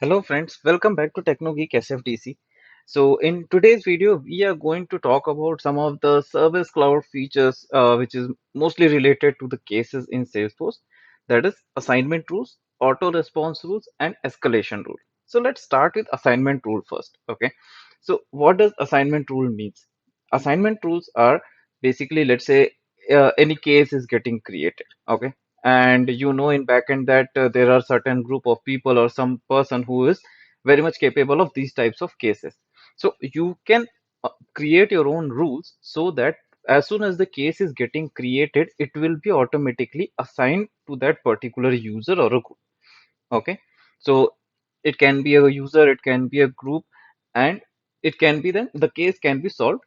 Hello friends, welcome back to TechnoGeek SFDC. So in today's video, we are going to talk about some of the Service Cloud features which is mostly related to the cases in Salesforce. That is assignment rules, auto response rules, and escalation rule. So let's start with assignment rule first. Okay. So what does assignment rule means? Assignment rules are basically, let's say, any case is getting created. Okay, and in backend that there are certain group of people or some person who is very much capable of these types of cases. So you can create your own rules so that as soon as the case is getting created, it will be automatically assigned to that particular user or a group. Okay, so it can be a user, it can be a group, and it can be then the case can be solved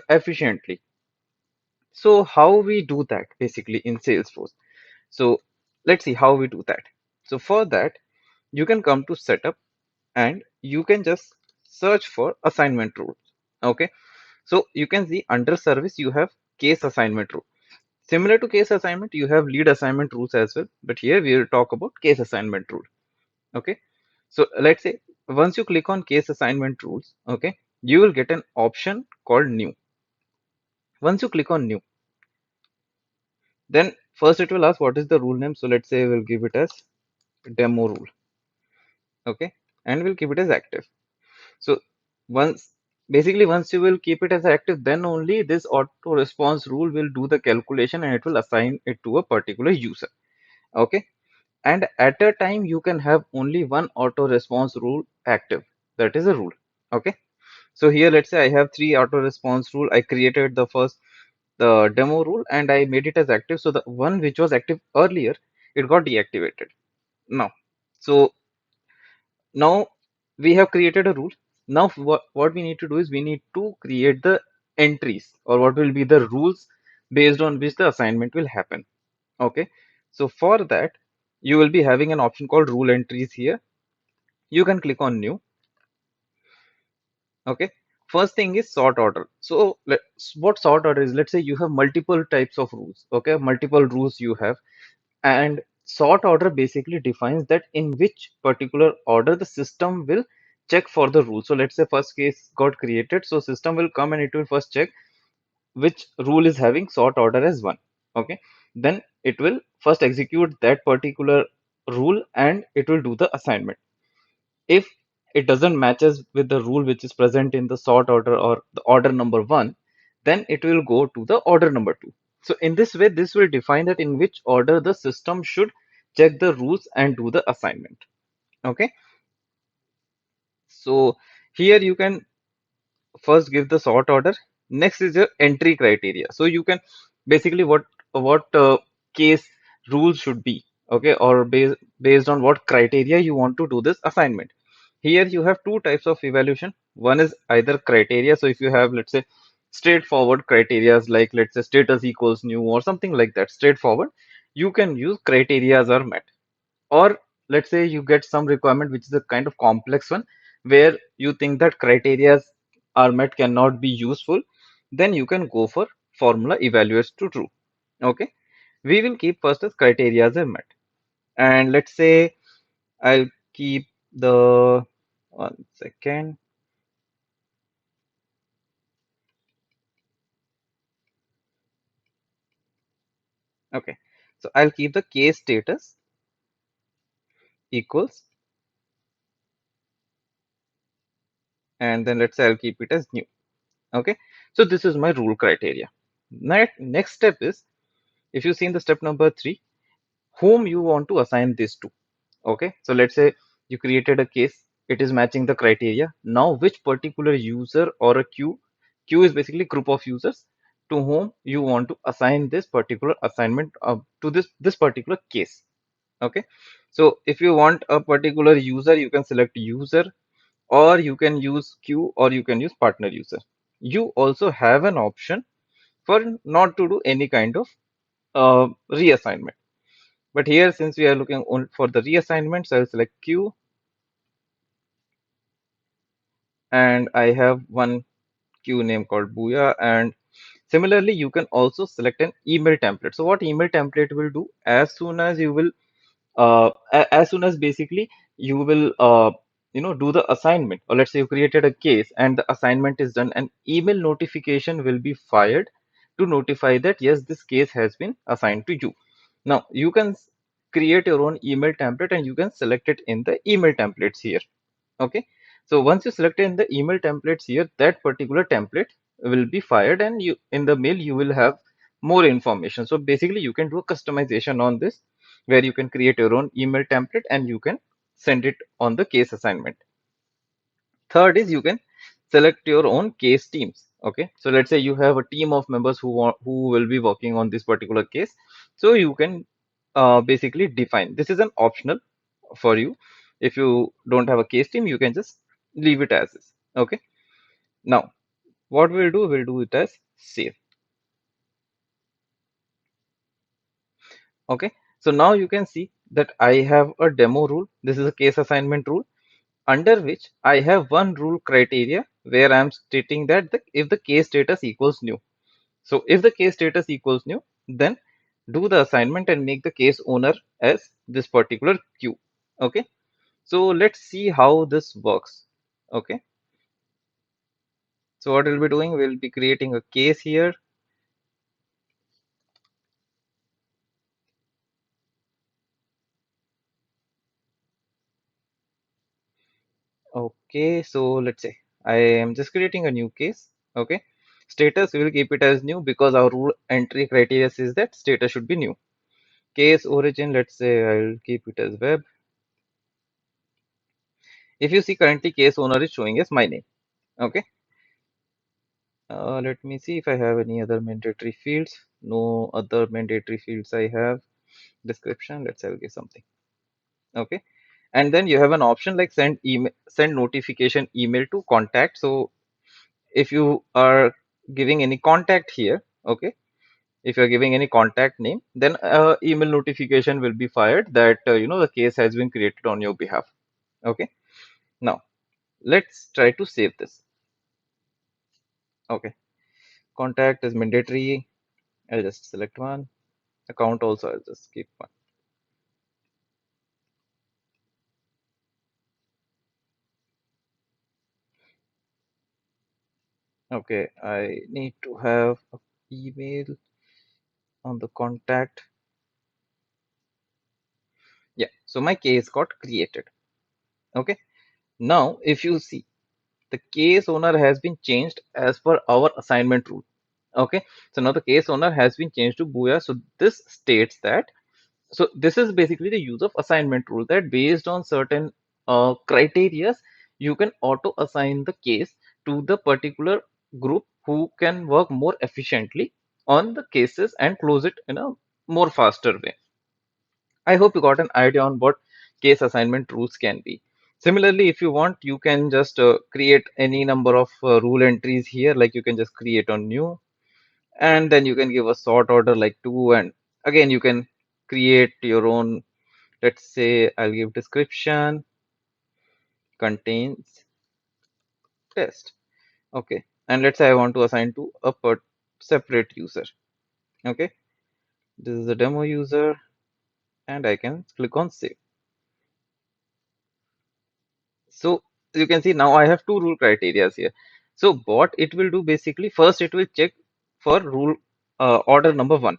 efficiently. So how we do that basically in Salesforce? So let's see how we do that. So for that, you can come to setup and you can just search for assignment rules. Okay. So you can see under service, you have case assignment rule. Similar to case assignment, you have lead assignment rules as well. But here we will talk about case assignment rule. Okay. So let's say once you click on case assignment rules, okay, you will get an option called new. Once you click on new, then first it will ask what is the rule name. So let's say we'll give it as demo rule. Okay, and we'll keep it as active. So once once you will keep it as active, then only this auto response rule will do the calculation and it will assign it to a particular user. Okay, and at a time you can have only one auto response rule active. That is a rule. Okay, so here let's say I have three auto response rule. I created the demo rule and I made it as active. So the one which was active earlier, it got deactivated now. So now we have created a rule. Now what we need to do is we need to create the entries or what will be the rules based on which the assignment will happen. Okay, so for that you will be having an option called rule entries here. You can click on new. Okay, first thing is sort order. So what sort order is, let's say you have multiple types of rules. Okay, multiple rules you have, and sort order basically defines that in which particular order the system will check for the rule. So let's say first case got created, so system will come and it will first check which rule is having sort order as 1. Okay, then it will first execute that particular rule and it will do the assignment. If it doesn't matches with the rule which is present in the sort order or the order number 1, then it will go to the order number 2. So in this way, this will define that in which order the system should check the rules and do the assignment. Okay, so here you can first give the sort order. Next is your entry criteria. So you can basically what case rules should be. Okay, or based on what criteria you want to do this assignment. Here you have two types of evaluation. One is either criteria. So if you have, let's say, straightforward criterias like, let's say, status equals new or something like that, straightforward, you can use criterias are met. Or let's say you get some requirement which is a kind of complex one where you think that criterias are met cannot be useful, then you can go for formula evaluates to true. Okay, we will keep first as criterias are met, and let's say I'll keep the 1 second. Okay, so I'll keep the case status equals, and then let's say I'll keep it as new. Okay, so this is my rule criteria. Next step is, if you see in the step number 3, whom you want to assign this to. Okay, so let's say you created a case, it is matching the criteria. Now which particular user or a queue is basically group of users to whom you want to assign this particular assignment to this particular case. Okay, so if you want a particular user, you can select user, or you can use queue, or you can use partner user. You also have an option for not to do any kind of reassignment. But here, since we are looking only for the reassignments, I'll select queue, and I have one queue name called Booyah. And similarly, you can also select an email template. So what email template will do, as soon as you will, as soon as basically you will do the assignment, or let's say you created a case and the assignment is done, an email notification will be fired to notify that yes, this case has been assigned to you. Now you can create your own email template and you can select it in the email templates here. Okay, so once you select in the email templates here, that particular template will be fired, and you in the mail you will have more information. So basically you can do a customization on this, where you can create your own email template and you can send it on the case assignment. Third is you can select your own case teams. Okay, so let's say you have a team of members who will be working on this particular case. So you can basically define, this is an optional for you. If you don't have a case team, you can just leave it as is. Okay, now what we'll do it as save. Okay, so now you can see that I have a demo rule. This is a case assignment rule, under which I have one rule criteria where I'm stating that if the case status equals new. So if the case status equals new, then do the assignment and make the case owner as this particular queue. Okay, so let's see how this works. Okay, so what we'll be doing, we'll be creating a case here. Okay, so let's say I am just creating a new case. Okay, status we will keep it as new because our rule entry criteria says that status should be new. Case origin, let's say I'll keep it as web. If you see, currently case owner is showing as my name. Okay, let me see if I have any other mandatory fields. No other mandatory fields I have. Description, let's say I'll give something. Okay, and then you have an option like send email, send notification email to contact. So if you are giving any contact here, okay, if you're giving any contact name, then email notification will be fired that the case has been created on your behalf. Okay, now let's try to save this. Okay, contact is mandatory. I'll just select one. Account also, I'll just keep one. Okay, I need to have a email on the contact. Yeah, so my case got created. Okay, now if you see, the case owner has been changed as per our assignment rule. Okay, so now the case owner has been changed to Booyah. So this states that, so this is basically the use of assignment rule, that based on certain criteria, you can auto assign the case to the particular group who can work more efficiently on the cases and close it in a more faster way. I hope you got an idea on what case assignment rules can be. Similarly, if you want, you can just create any number of rule entries here, like you can just create a new, and then you can give a sort order like two, and again you can create your own. Let's say I'll give description contains test. Okay, and let's say I want to assign to a separate user. Okay, this is a demo user, and I can click on save. So you can see now I have two rule criteria here. So what it will do, basically, first it will check for rule order number one.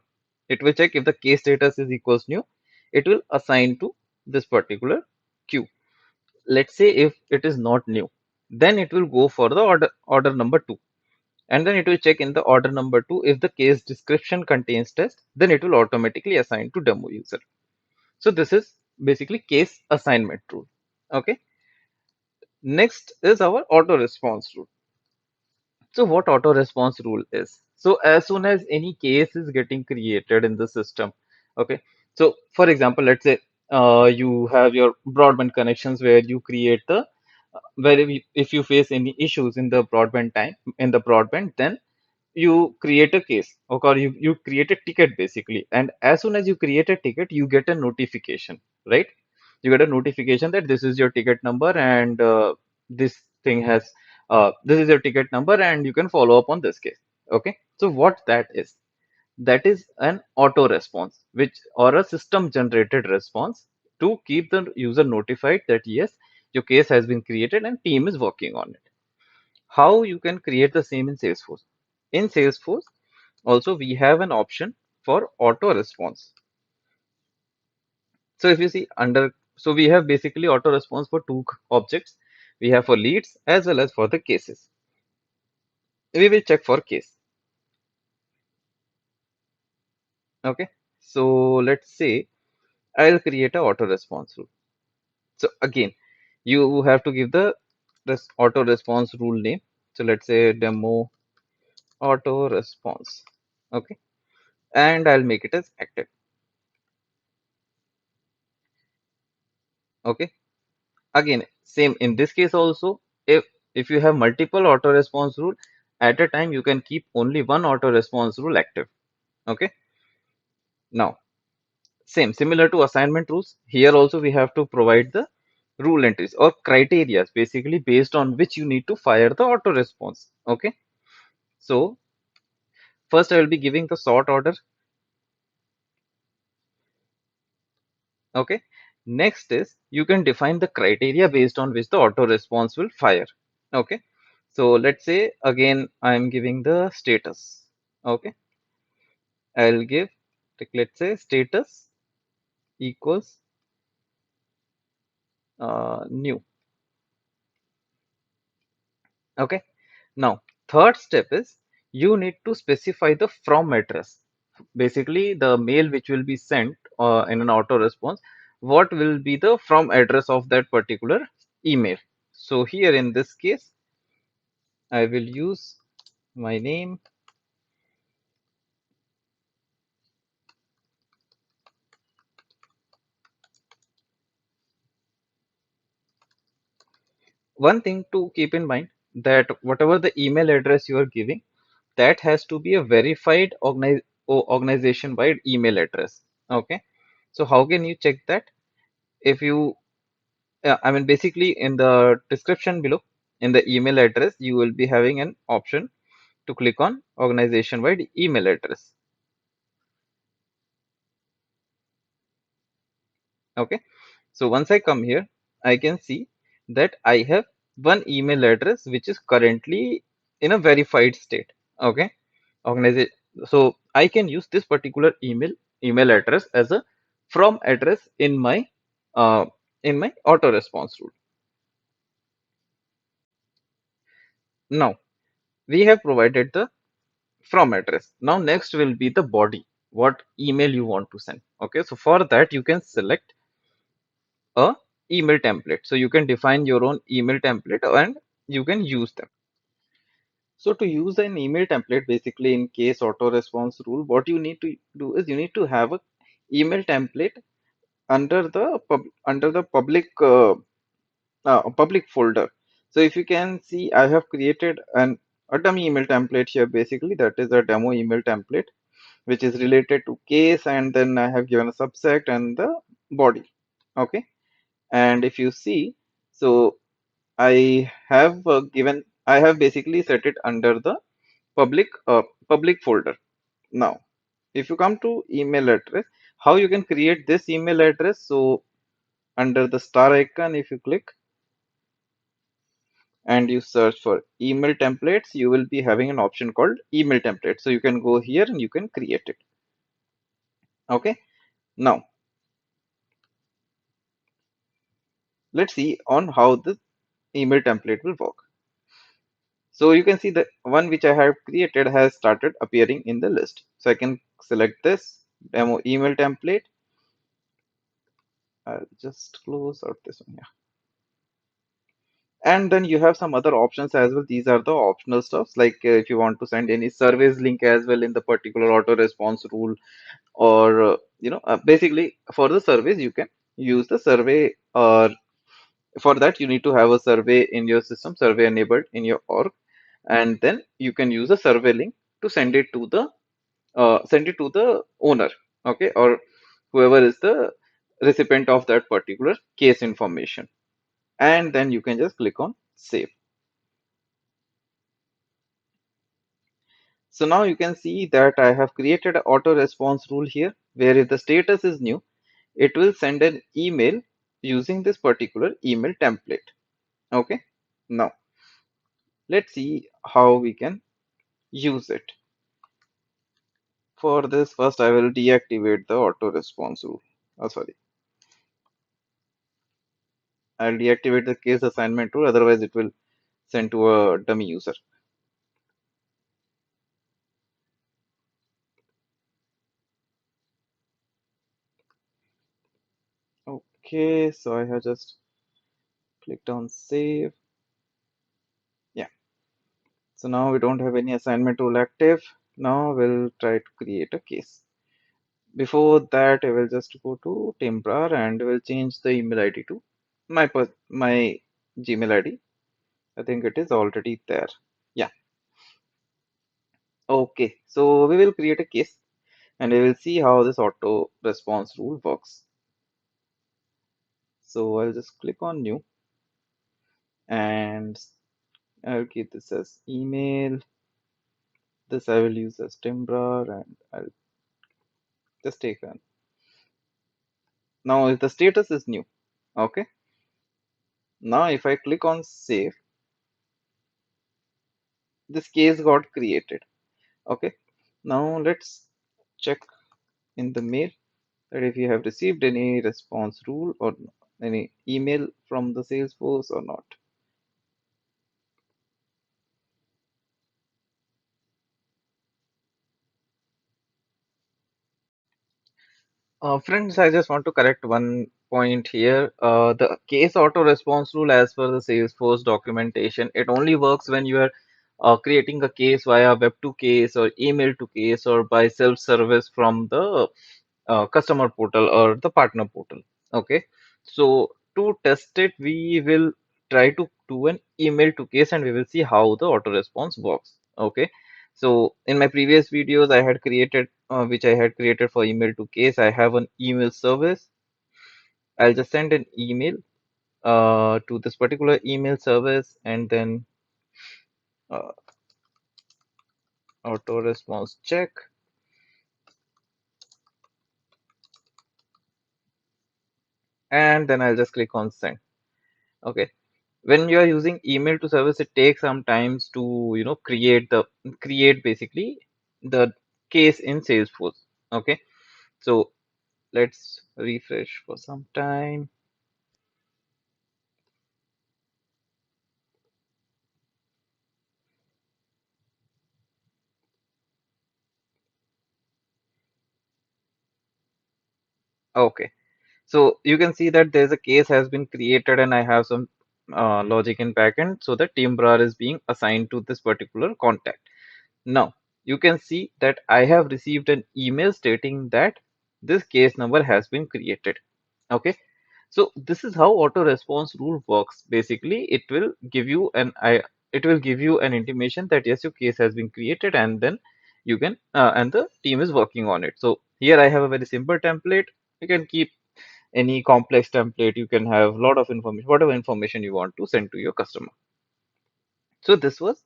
It will check if the case status is equals new. It will assign to this particular queue. Let's say if it is not new, then it will go for the order number two, and then it will check in the order number two, if the case description contains test, then it will automatically assign to demo user. So this is basically case assignment rule. Okay, next is our auto response rule. So what auto response rule is? So as soon as any case is getting created in the system, okay. So for example, let's say you have your broadband connections where you create the where if you face any issues in the broadband time in the broadband, then you create a case, okay, or you create a ticket basically, and as soon as you create a ticket, you get a notification, right? You get a notification that this is your ticket number, and this thing has this is your ticket number, and you can follow up on this case. Okay, so what that is, that is an auto response, which or a system generated response, to keep the user notified that yes, your case has been created and team is working on it. How you can create the same in Salesforce? In Salesforce, also we have an option for auto response. So if you see under, so we have basically auto response for two objects. We have for leads as well as for the cases. We will check for case. Okay. So let's say I'll create a auto response rule. So again, you have to give the this auto response rule name. So let's say demo auto response. Okay. And I'll make it as active. Okay. Again, same in this case also, if you have multiple auto response rule at a time, you can keep only one auto response rule active. Okay. Now, similar to assignment rules, here also we have to provide the rule entries or criteria basically based on which you need to fire the auto response. Okay. So first I will be giving the sort order. Okay. Next is you can define the criteria based on which the auto response will fire. Okay. So let's say again I'm giving the status. Okay. I'll give, like, let's say status equals new. Okay. Now third step is you need to specify the from address. Basically the mail which will be sent in an auto response, what will be the from address of that particular email. So here in this case I will use my name. One thing to keep in mind, that whatever the email address you are giving, that has to be a verified organization wide email address. Okay. So how can you check that? If you, I mean, basically in the description below, in the email address, you will be having an option to click on organization wide email address. Okay. So once I come here, I can see that I have one email address which is currently in a verified state. Okay. Organization. So I can use this particular email address as a from address uh, in my auto response rule. Now we have provided the from address. Now next will be the body. What email you want to send. Okay. So for that you can select a email template. So you can define your own email template and you can use them. So to use an email template, basically in case auto response rule, what you need to do is you need to have a email template under the public folder. So if you can see, I have created a dummy email template here. Basically, that is a demo email template which is related to case, and then I have given a subject and the body. Okay, and if you see, so I have basically set it under the public folder. Now, if you come to email address, how you can create this email address? So under the star icon, if you click and you search for email templates, you will be having an option called email template. So you can go here and you can create it. Okay. Now let's see on how the email template will work. So you can see the one which I have created has started appearing in the list. So I can select this demo email template. I'll just close out this one. Yeah. And then you have some other options as well. These are the optional stuffs, like if you want to send any service link as well in the particular auto response rule, or basically for the service you can use the survey, or for that you need to have a survey in your system, survey enabled in your org, and then you can use a survey link to send it to the owner. Okay, or whoever is the recipient of that particular case information, and then you can just click on save. So now you can see that I have created an auto response rule here, where if the status is new, it will send an email using this particular email template. Okay. Now let's see how we can use it. For this, first I will deactivate the auto response rule. Oh, sorry. I'll deactivate the case assignment rule, otherwise it will send to a dummy user. Okay, so I have just clicked on save. Yeah, so now we don't have any assignment rule active. Now we'll try to create a case. Before that, I will just go to Timbrar and will change the email ID to my Gmail ID. I think it is already there. Yeah, okay. So we will create a case and we will see how this auto response rule works. So I'll just click on new and I'll keep this as email. This I will use as Timbrar and I'll just take one. Now if the status is new, okay. Now if I click on save, this case got created. Okay. Now let's check in the mail that if you have received any response rule or any email from the Salesforce or not. Friends, I just want to correct one point here. The case auto response rule, as per the Salesforce documentation, it only works when you are creating a case via web to case or email to case or by self-service from the customer portal or the partner portal. Okay, so to test it, we will try to do an email to case and we will see how the auto response works. Okay, so in my previous videos, I had created which I had created for email to case. I have an email service. I'll just send an email to this particular email service and then uh, auto response check, and then I'll just click on send. Okay, when you are using email to service, it takes some times to create basically the case in Salesforce. Okay, so let's refresh for some time. Okay, so you can see that there's a case has been created and I have some logic in backend, so the team bar is being assigned to this particular contact. Now you can see that I have received an email stating that this case number has been created. Okay, so this is how auto response rule works. Basically, it will give you an intimation that yes, your case has been created, and then you can and the team is working on it. So here I have a very simple template. You can keep any complex template. You can have a lot of information, whatever information you want to send to your customer. So this was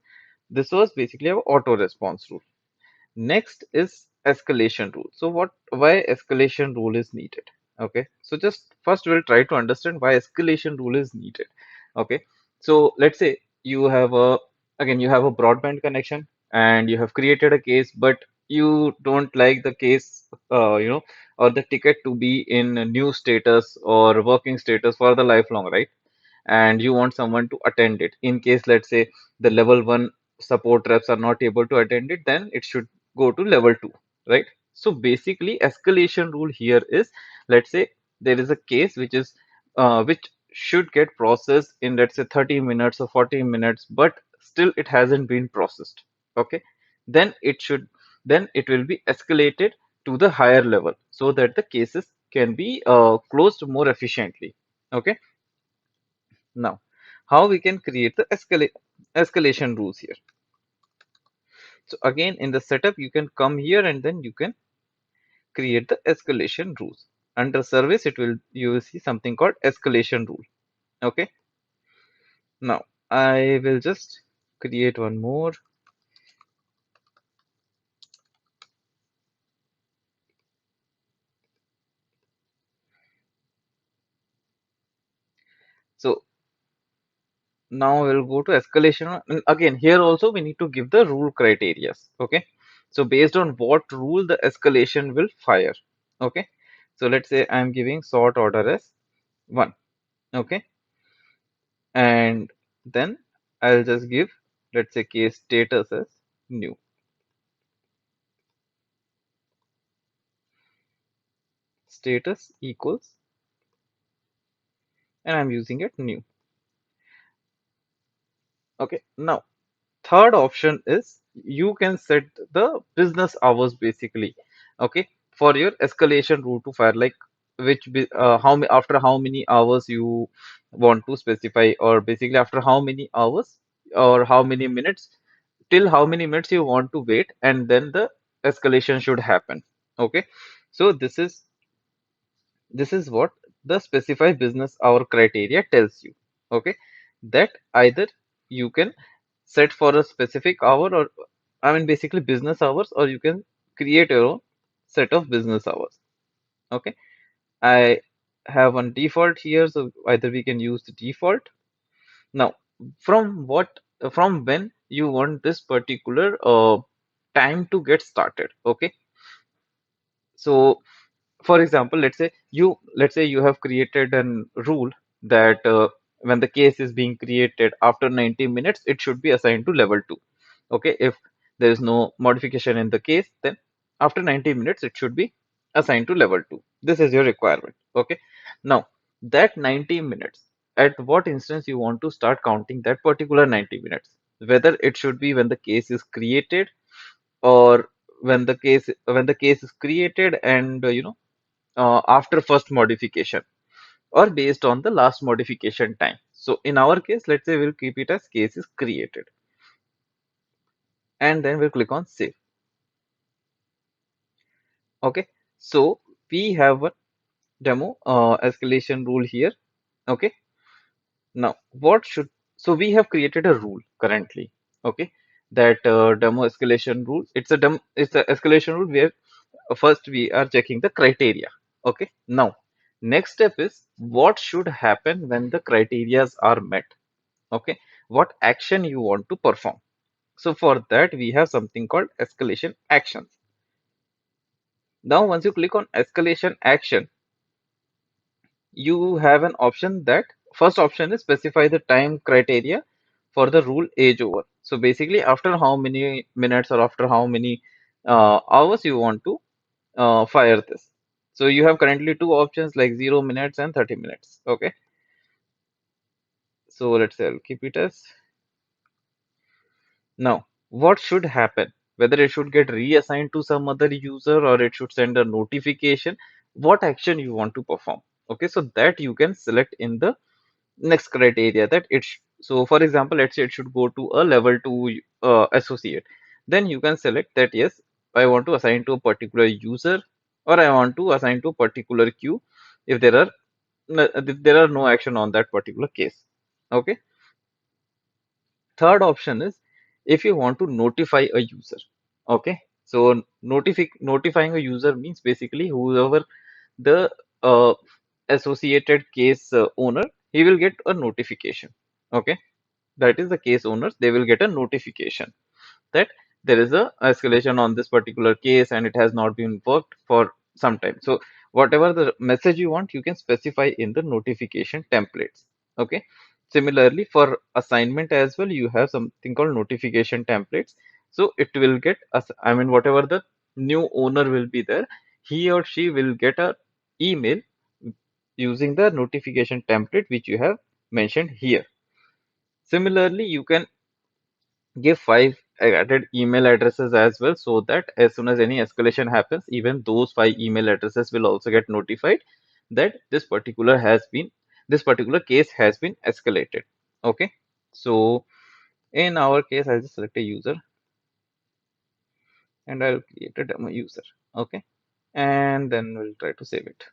basically our auto response rule. Next is escalation rule. So why escalation rule is needed? Okay, so just first we'll try to understand why escalation rule is needed. Okay, so let's say you have a broadband connection and you have created a case, but you don't like the case, or the ticket to be in a new status or working status for the lifelong, right? And you want someone to attend it. In case, let's say, the level 1 support reps are not able to attend it, then it should go to level 2, right? So basically, escalation rule here is, let's say there is a case which should get processed in, let's say, 30 minutes or 40 minutes, but still it hasn't been processed. Okay, then it will be escalated to the higher level so that the cases can be closed more efficiently. Okay, now, how we can create the escalation rules here. So again, in the setup, you can come here and then you can create the escalation rules. Under service, you will see something called escalation rule. Okay. Now, I will just create one more. So now we'll go to escalation. And again, here also we need to give the rule criteria. Okay. So based on what rule the escalation will fire. Okay. So let's say I'm giving sort order as 1. Okay. And then I'll just give, let's say, case status as new. Status equals, and I'm using it new. Okay. Now third option is you can set the business hours basically, okay, for your escalation rule to fire, like after how many hours you want to specify, or basically after how many hours or how many minutes, till how many minutes you want to wait, and then the escalation should happen. Okay, so this is what the specify business hour criteria tells you. Okay, that either you can set for a specific hour, or I mean basically business hours, or you can create your own set of business hours. Okay, I have one default here, so either we can use the default. Now, from when you want this particular time to get started. Okay, so for example, let's say you have created an rule that when the case is being created after 90 minutes, it should be assigned to level 2. Okay, if there is no modification in the case, then after 90 minutes it should be assigned to level 2. This is your requirement. Okay, now that 90 minutes, at what instance you want to start counting that particular 90 minutes, whether it should be when the case is created, or when the case is created and after first modification, or based on the last modification time. So in our case, let's say we'll keep it as case is created, and then we'll click on save. Okay, so we have a demo escalation rule here. Okay, now what should, so we have created a rule currently. Okay, that demo escalation rule, it's a escalation rule where first we are checking the criteria. Okay, now next step is what should happen when the criterias are met. Okay, what action you want to perform. So for that we have something called escalation actions. Now once you click on escalation action, you have an option. That first option is specify the time criteria for the rule age over. So basically after how many minutes or after how many hours you want to fire this. So you have currently two options like 0 minutes and 30 minutes. Okay, so let's say I'll keep it as now. What should happen? Whether it should get reassigned to some other user or it should send a notification, what action you want to perform. Okay, so that you can select in the next criteria, that so for example, let's say it should go to a level 2 associate. Then you can select that yes, I want to assign to a particular user, or I want to assign to a particular queue if there are no action on that particular case. Okay, third option is if you want to notify a user. Okay, so notifying a user means basically whoever the uh, associated case owner, he will get a notification. Okay, that is the case owners, they will get a notification that there is a escalation on this particular case and it has not been worked for some time. So whatever the message you want, you can specify in the notification templates. Okay, similarly for assignment as well, you have something called notification templates. So it will get us, I mean whatever the new owner will be there, he or she will get a email using the notification template which you have mentioned here. Similarly, you can give 5 added email addresses as well, so that as soon as any escalation happens, even those 5 email addresses will also get notified that this particular case has been escalated. Okay, so in our case, I'll just select a user and I'll create a demo user. Okay, and then we'll try to save it.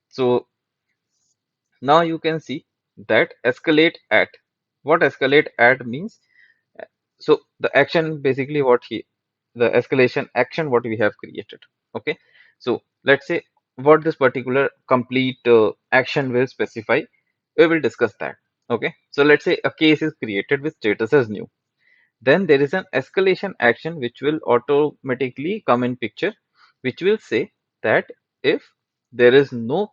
So now you can see that escalate at, what escalate at means. So the action basically the escalation action what we have created. Okay, so let's say what this particular complete action will specify. We will discuss that. Okay, so let's say a case is created with status as new. Then there is an escalation action which will automatically come in picture, which will say that if there is no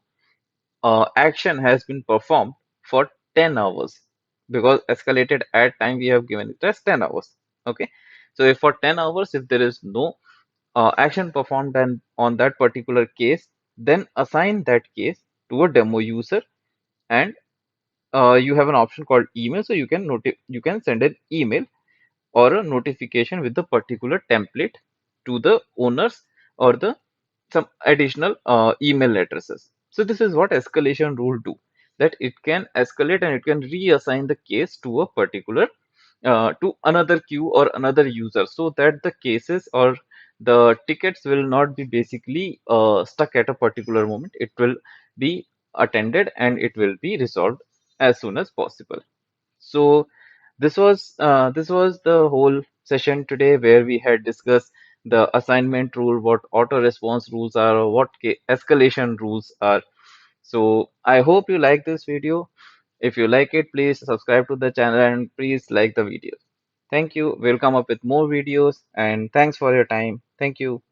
action has been performed for 10 hours, because escalated at time we have given it as 10 hours. Okay, so if for 10 hours if there is no action performed and on that particular case, then assign that case to a demo user, and you have an option called email, so you can send an email or a notification with the particular template to the owners or the some additional email addresses. So this is what escalation rule do, that it can escalate and it can reassign the case to a particular to another queue or another user, so that the cases or the tickets will not be basically stuck at a particular moment. It will be attended and it will be resolved as soon as possible. So this was the whole session today, where we had discussed the assignment rule, what auto response rules are, or what escalation rules are. So I hope you like this video. If you like it, please subscribe to the channel and please like the video. Thank you. We'll come up with more videos, and thanks for your time. Thank you.